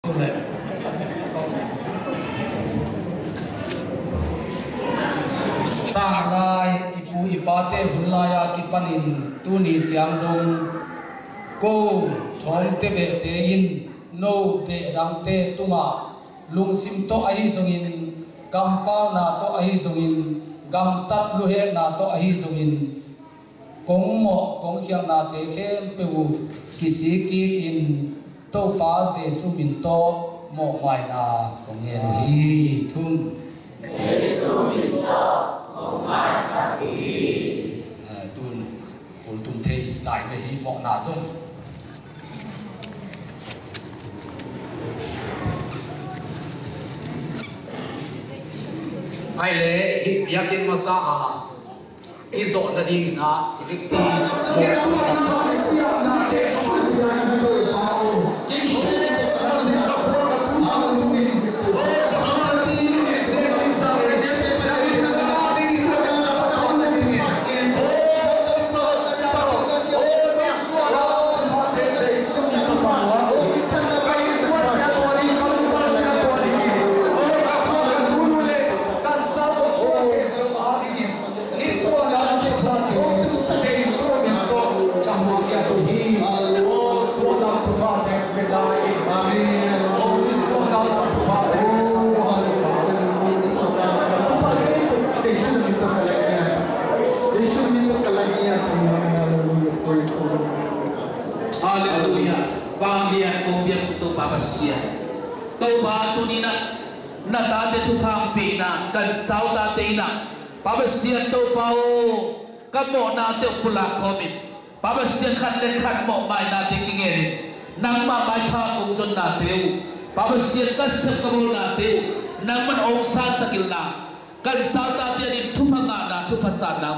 tang lai ipu ipate hulaya kipanin tuni chiang dong ko thong te be te in no te dang te tunga lung sim to ai zongin kampa na to ai zongin gam tat lu he na to ai zongin kong mo kong hiang na te khem peu kisi ki in to pa jesu min to mo mai na kong ye hi thum jesu min to mo mai sa hi tun ul tum the dai ve hi mo na zong ai le hi yakin masa a izo na ding na ikti na ta te tu phang pe na kan sau ta te na papa sian to pao ka mo na te pula khomin papa sian khat le khat mo mai na te kinge nang ma mai pha ku jon na teu papa sian ka se ka mo na teu nang man ong sa sakil na kan sau ta te ni thu phanga na thu phasa na